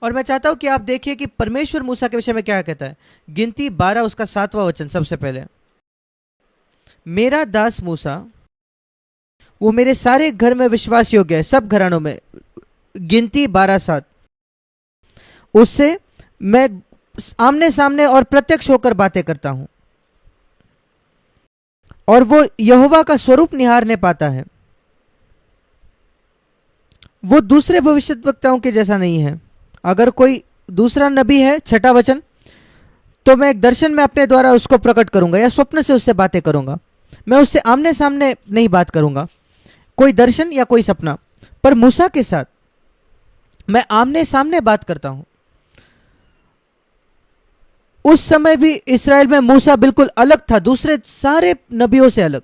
और मैं चाहता हूं कि आप देखिए कि परमेश्वर मूसा के विषय में क्या कहता है। गिनती 12 उसका 7वां वचन। सबसे पहले, मेरा दास मूसा, वो मेरे सारे घर में विश्वास योग्य है, सब घरानों में। गिनती 12:7। उससे मैं आमने सामने और प्रत्यक्ष होकर बातें करता हूं, और वो यहोवा का स्वरूप निहारने पाता है। वो दूसरे भविष्यद्वक्ताओं के जैसा नहीं है। अगर कोई दूसरा नबी है, 6वां वचन, तो मैं एक दर्शन में अपने द्वारा उसको प्रकट करूंगा या स्वप्न से उससे बातें करूंगा। मैं उससे आमने सामने नहीं बात करूंगा, कोई दर्शन या कोई सपना। पर मूसा के साथ मैं आमने सामने बात करता हूं। उस समय भी इस्राएल में मूसा बिल्कुल अलग था, दूसरे सारे नबियों से अलग,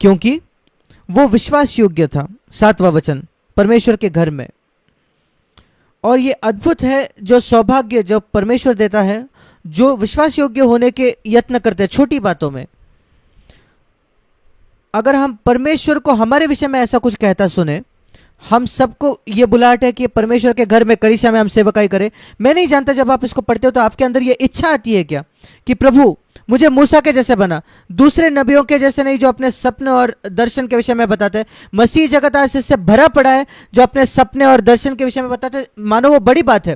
क्योंकि वो विश्वास योग्य था। 7वां वचन, परमेश्वर के घर में। और ये अद्भुत है जो सौभाग्य जो परमेश्वर देता है, जो विश्वास योग्य होने के यत्न करते हैं छोटी बातों में। अगर हम परमेश्वर को हमारे विषय में ऐसा कुछ कहता सुने, हम सबको ये बुलाहट है कि परमेश्वर के घर में कलीसिया में हम सेवकाई करें। मैं नहीं जानता, जब आप इसको पढ़ते हो तो आपके अंदर ये इच्छा आती है क्या कि प्रभु मुझे मूसा के जैसे बना, दूसरे नबियों के जैसे नहीं जो अपने सपने और दर्शन के विषय में बताते हैं। मसीह जगत आज इससे भरा पड़ा है जो अपने सपने और दर्शन के विषय में बताते हैं, मानो वो बड़ी बात है।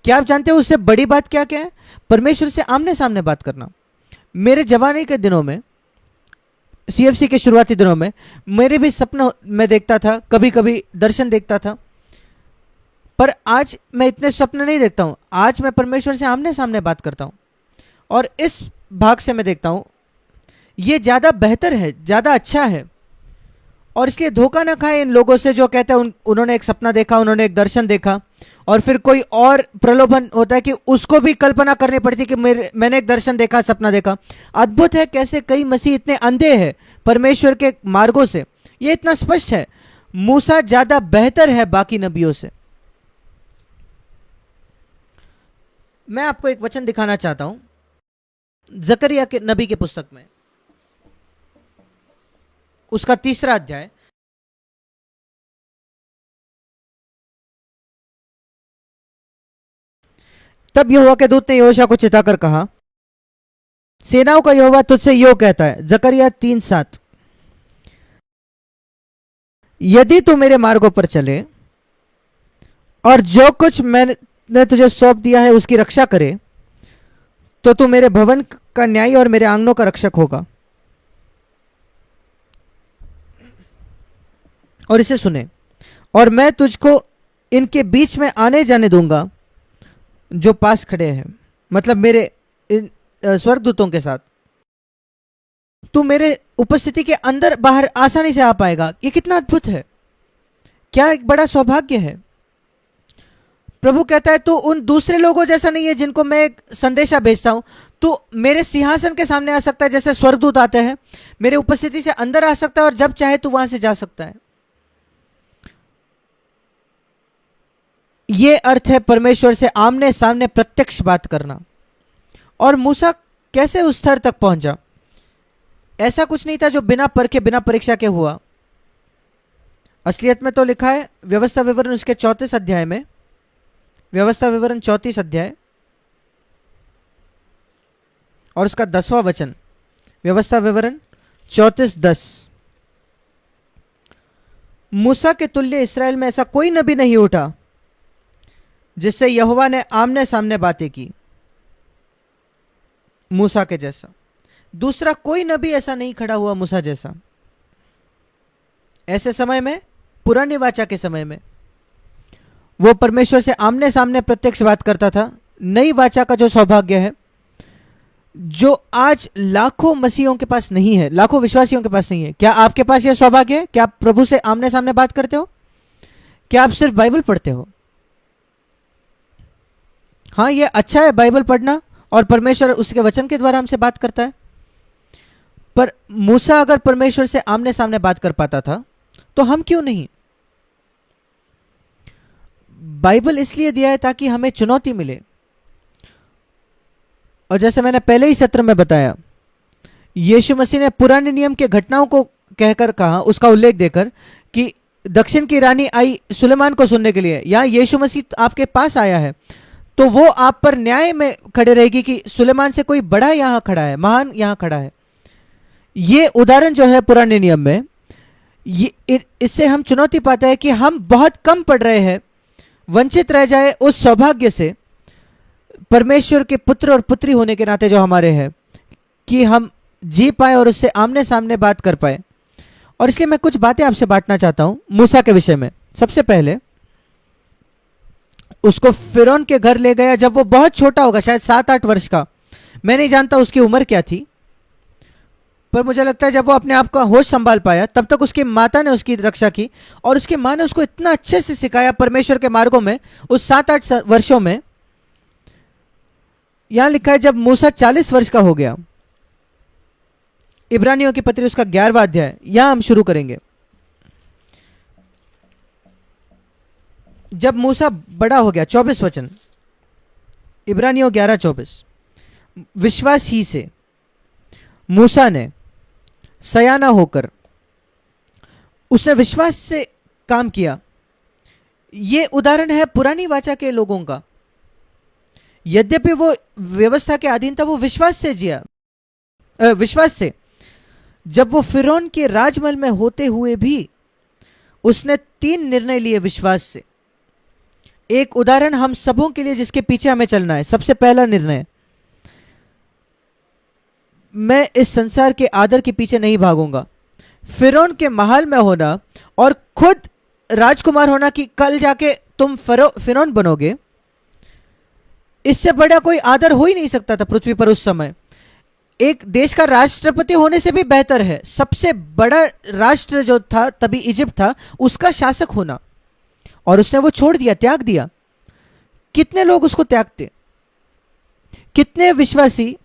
क्या आप जानते हो उससे बड़ी बात क्या क्या है? परमेश्वर से आमने सामने बात करना। मेरे जवानी के दिनों में, सीएफसी के शुरुआती दिनों में, मेरे भी सपना मैं देखता था, कभी कभी दर्शन देखता था। पर आज मैं इतने सपने नहीं देखता हूं। आज मैं परमेश्वर से आमने सामने बात करता हूं, और इस भाग से मैं देखता हूं ये ज्यादा बेहतर है, ज्यादा अच्छा है। और इसलिए धोखा ना खाए इन लोगों से जो कहते हैं उन्होंने एक सपना देखा, उन्होंने एक दर्शन देखा, और फिर कोई और प्रलोभन होता है कि उसको भी कल्पना करनी पड़ती है कि मैंने एक दर्शन देखा, सपना देखा। अद्भुत है कैसे कई मसीह इतने अंधे हैं परमेश्वर के मार्गों से। ये इतना स्पष्ट है, मूसा ज्यादा बेहतर है बाकी नबियों से। मैं आपको एक वचन दिखाना चाहता हूं जकरिया के नबी के पुस्तक में, उसका 3रा अध्याय। तब यहोवा के दूत ने यहोशा को चिताकर कहा, सेनाओं का यहोवा तुझसे यो कहता है, जकरिया 3:7, यदि तू मेरे मार्गों पर चले और जो कुछ मैंने तुझे सौंप दिया है उसकी रक्षा करे, तो तू मेरे भवन का न्यायी और मेरे आंगनों का रक्षक होगा। और इसे सुने, और मैं तुझको इनके बीच में आने जाने दूंगा जो पास खड़े हैं, मतलब मेरे इन स्वर्गदूतों के साथ। तू मेरे उपस्थिति के अंदर बाहर आसानी से आ पाएगा। ये कितना अद्भुत है, क्या एक बड़ा सौभाग्य है। प्रभु कहता है तू उन दूसरे लोगों जैसा नहीं है जिनको मैं एक संदेशा भेजता हूं। तू मेरे सिंहासन के सामने आ सकता है जैसे स्वर्गदूत आते हैं, मेरे उपस्थिति से अंदर आ सकता है, और जब चाहे तू वहां से जा सकता है। यह अर्थ है परमेश्वर से आमने सामने प्रत्यक्ष बात करना। और मूसा कैसे उस स्तर तक पहुंचा? ऐसा कुछ नहीं था जो बिना परखे बिना परीक्षा के हुआ। असलियत में तो लिखा है व्यवस्था विवरण उसके 34 अध्याय में, व्यवस्था विवरण 34 अध्याय और उसका 10वां वचन, व्यवस्था विवरण 34:10, मूसा के तुल्य इसराइल में ऐसा कोई नबी नहीं उठा जिससे यहोवा ने आमने सामने बातें की, मूसा के जैसा। दूसरा कोई नबी ऐसा नहीं खड़ा हुआ मूसा जैसा। ऐसे समय में, पुरानी वाचा के समय में, वो परमेश्वर से आमने सामने प्रत्यक्ष बात करता था। नई वाचा का जो सौभाग्य है, जो आज लाखों मसीहों के पास नहीं है, लाखों विश्वासियों के पास नहीं है। क्या आपके पास यह सौभाग्य है? क्या आप प्रभु से आमने सामने बात करते हो? क्या आप सिर्फ बाइबल पढ़ते हो? हाँ, यह अच्छा है बाइबल पढ़ना, और परमेश्वर उसके वचन के द्वारा हमसे बात करता है। पर मूसा अगर परमेश्वर से आमने सामने बात कर पाता था तो हम क्यों नहीं? बाइबल इसलिए दिया है ताकि हमें चुनौती मिले। और जैसे मैंने पहले ही सत्र में बताया, यीशु मसीह ने पुराने नियम के घटनाओं को कहकर कहा, उसका उल्लेख देकर, कि दक्षिण की रानी आई सुलेमान को सुनने के लिए, यहाँ यीशु मसीह आपके पास आया है, तो वो आप पर न्याय में खड़े रहेगी कि सुलेमान से कोई बड़ा यहाँ खड़ा है, महान यहाँ खड़ा है। ये उदाहरण जो है पुराने नियम में, इससे हम चुनौती पाते हैं कि हम बहुत कम पढ़ रहे हैं, वंचित रह जाए उस सौभाग्य से, परमेश्वर के पुत्र और पुत्री होने के नाते जो हमारे हैं, कि हम जी पाए और उससे आमने सामने बात कर पाए। और इसलिए मैं कुछ बातें आपसे बांटना चाहता हूं मूसा के विषय में। सबसे पहले उसको फिरौन के घर ले गया जब वो बहुत छोटा होगा, शायद 7-8 वर्ष का। मैं नहीं जानता उसकी उम्र क्या थी, पर मुझे लगता है जब वो अपने आप का होश संभाल पाया तब तक उसकी माता ने उसकी रक्षा की, और उसकी माँ ने उसको इतना अच्छे से सिखाया परमेश्वर के मार्गों में उस 7-8 वर्षों में। यहां लिखा है जब मूसा 40 वर्ष का हो गया, इब्रानियों की पत्री उसका 11वां अध्याय, यहां हम शुरू करेंगे। जब मूसा बड़ा हो गया, 24 वचन, इब्रानियों 11:24। विश्वास ही से मूसा ने सयाना होकर, उसने विश्वास से काम किया। यह उदाहरण है पुरानी वाचा के लोगों का। यद्यपि वो व्यवस्था के अधीन था, वो विश्वास से जिया। विश्वास से जब वो फिरौन के राजमहल में होते हुए भी उसने 3 निर्णय लिए विश्वास से। एक उदाहरण हम सबों के लिए जिसके पीछे हमें चलना है। सबसे पहला निर्णय, मैं इस संसार के आदर के पीछे नहीं भागूंगा। फिरौन के महल में होना और खुद राजकुमार होना कि कल जाके तुम फिरौन बनोगे, इससे बड़ा कोई आदर हो ही नहीं सकता था पृथ्वी पर उस समय। एक देश का राष्ट्रपति होने से भी बेहतर है सबसे बड़ा राष्ट्र जो था तभी इजिप्ट था, उसका शासक होना। और उसने वो छोड़ दिया, त्याग दिया। कितने लोग उसको त्यागते, कितने विश्वासी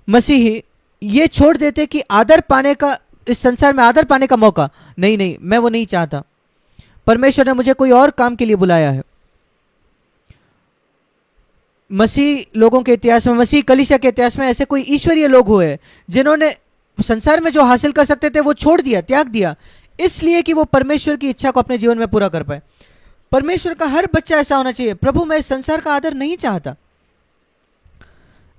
मसीही ये छोड़ देते कि आदर पाने का, इस संसार में आदर पाने का मौका, नहीं नहीं मैं वो नहीं चाहता, परमेश्वर ने मुझे कोई और काम के लिए बुलाया है। मसीह लोगों के इतिहास में, मसीह कलीसिया के इतिहास में ऐसे कोई ईश्वरीय लोग हुए जिन्होंने संसार में जो हासिल कर सकते थे वो छोड़ दिया, त्याग दिया, इसलिए कि वो परमेश्वर की इच्छा को अपने जीवन में पूरा कर पाए। परमेश्वर का हर बच्चा ऐसा होना चाहिए, प्रभु मैं इस संसार का आदर नहीं चाहता।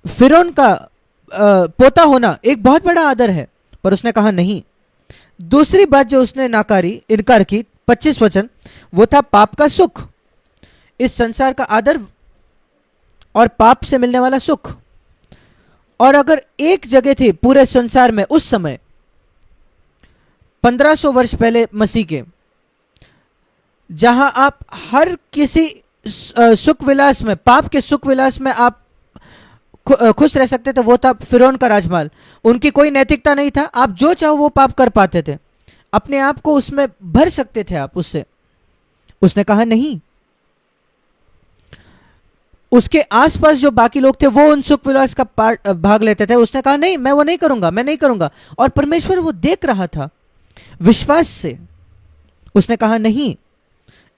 फिरौन का पोता होना एक बहुत बड़ा आदर है, पर उसने कहा नहीं। दूसरी बात जो उसने इनकार की, 25 वचन, वो था पाप का सुख। इस संसार का आदर और पाप से मिलने वाला सुख। और अगर एक जगह थी पूरे संसार में उस समय 1500 वर्ष पहले मसीह के, जहां आप हर किसी सुख विलास में, पाप के सुख विलास में आप खुश रह सकते थे, वो था फिरौन का राजमहल। उनकी कोई नैतिकता नहीं था, आप जो चाहो वो पाप कर पाते थे, अपने आप को उसमें भर सकते थे आप उससे। उसने कहा नहीं। उसके आसपास जो बाकी लोग थे वो उन सुख विलास का भाग लेते थे, उसने कहा नहीं मैं वो नहीं करूंगा, मैं नहीं करूंगा। और परमेश्वर वो देख रहा था विश्वास से। उसने कहा नहीं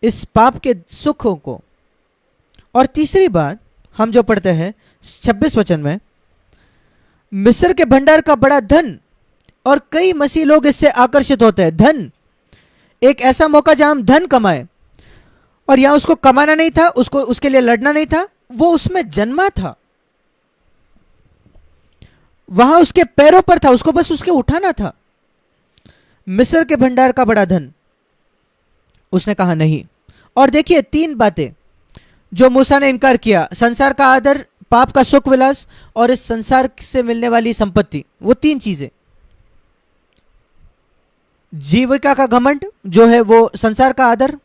इस पाप के सुखों को। और तीसरी बात हम जो पढ़ते हैं 26 वचन में, मिस्र के भंडार का बड़ा धन, और कई मसीह लोग इससे आकर्षित होते हैं। धन, एक ऐसा मौका जहां हम धन कमाए, और यहां उसको कमाना नहीं था, उसको उसके लिए लड़ना नहीं था, वो उसमें जन्मा था, वहां उसके पैरों पर था, उसको बस उसके उठाना था। मिस्र के भंडार का बड़ा धन, उसने कहा नहीं। और देखिए 3 बातें जो मूसा ने इनकार किया, संसार का आदर, पाप का सुख विलास और इस संसार से मिलने वाली संपत्ति, वो 3 चीजें। जीविका का घमंड जो है वो संसार का आदर,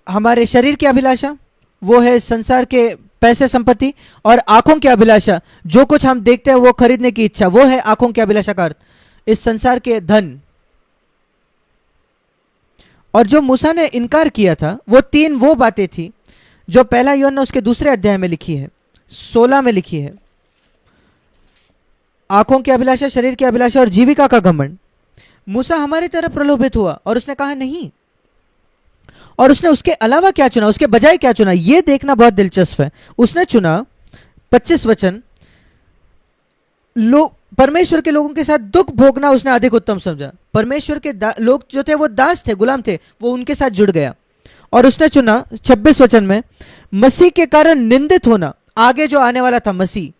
हमारे शरीर की अभिलाषा वो है संसार के पैसे संपत्ति, और आंखों की अभिलाषा, जो कुछ हम देखते हैं वो खरीदने की इच्छा, वो है आंखों की अभिलाषा का अर्थ, इस संसार के धन। और जो मूसा ने इनकार किया था वो 3 वो बातें थी जो पहला यूहन्ना उसके 2 अध्याय में लिखी है, 16 में लिखी है। आंखों की अभिलाषा, शरीर की अभिलाषा और जीविका का घमंड। मूसा हमारी तरह प्रलोभित हुआ और उसने कहा नहीं। और उसने उसके अलावा क्या चुना, उसके बजाय क्या चुना, यह देखना बहुत दिलचस्प है। उसने चुना 25 वचन, लोग परमेश्वर के लोगों के साथ दुख भोगना उसने अधिक उत्तम समझा। परमेश्वर के लोग जो थे वो दास थे, गुलाम थे, वो उनके साथ जुड़ गया और उसने चुना 26 वचन में मसीह के कारण निंदित होना, आगे जो आने वाला था मसीह।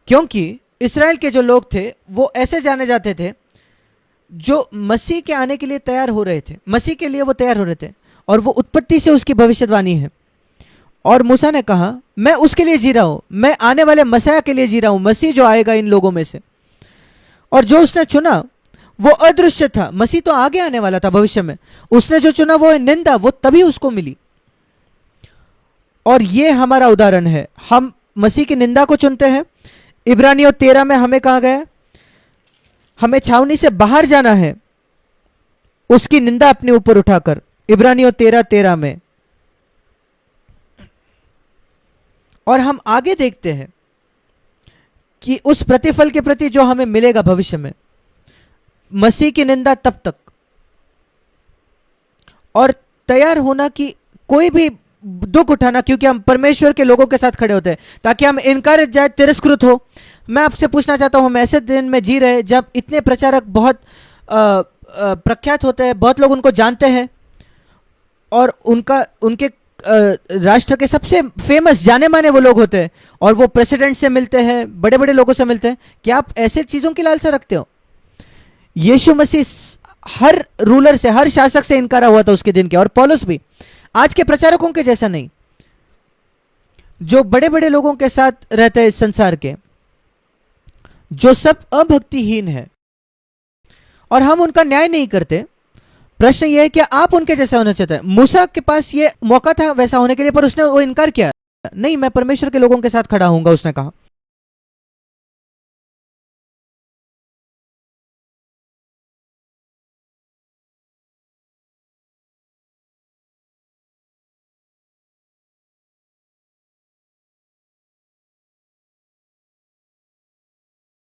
क्योंकि इस्राएल के जो लोग थे वो ऐसे जाने जाते थे जो मसीह के आने के लिए तैयार हो रहे थे, मसीह के लिए वो तैयार हो रहे थे, और वो उत्पत्ति से उसकी भविष्यवाणी है। और मूसा ने कहा मैं उसके लिए जी रहा हूं, मैं आने वाले मसीह के लिए जी रहा हूं, मसीह जो आएगा इन लोगों में से। और जो उसने चुना वो अदृश्य था, मसीह तो आगे आने वाला था भविष्य में। उसने जो चुना वो निंदा, वो तभी उसको मिली। और ये हमारा उदाहरण है, हम मसीह की निंदा को चुनते हैं। इब्रानियों 13 में हमें कहा गया हमें छावनी से बाहर जाना है उसकी निंदा अपने ऊपर उठाकर। इब्रानियों 13:13 में। और हम आगे देखते हैं कि उस प्रतिफल के प्रति जो हमें मिलेगा भविष्य में, मसीह की निंदा तब तक, और तैयार होना कि कोई भी दुख उठाना, क्योंकि हम परमेश्वर के लोगों के साथ खड़े होते हैं ताकि हम इनकार जाए, तिरस्कृत हो। मैं आपसे पूछना चाहता हूं, हम ऐसे दिन में जी रहे जब इतने प्रचारक बहुत प्रख्यात होते हैं, बहुत लोग उनको जानते हैं और उनके राष्ट्र के सबसे फेमस जाने माने वो लोग होते हैं, और वो प्रेसिडेंट से मिलते हैं, बड़े बड़े लोगों से मिलते हैं। क्या आप ऐसे चीजों की लालसा रखते हो? यीशु मसीह हर रूलर से, हर शासक से इनकारा हुआ था उसके दिन के, और पौलुस भी आज के प्रचारकों के जैसा नहीं, जो बड़े बड़े लोगों के साथ रहते हैं इस संसार के, जो सब अभक्तिहीन है, और हम उनका न्याय नहीं करते। प्रश्न यह है कि आप उनके जैसा होना चाहते हैं। मूसा के पास ये मौका था वैसा होने के लिए, पर उसने वो इनकार किया। नहीं, मैं परमेश्वर के लोगों के साथ खड़ा होऊंगा, उसने कहा।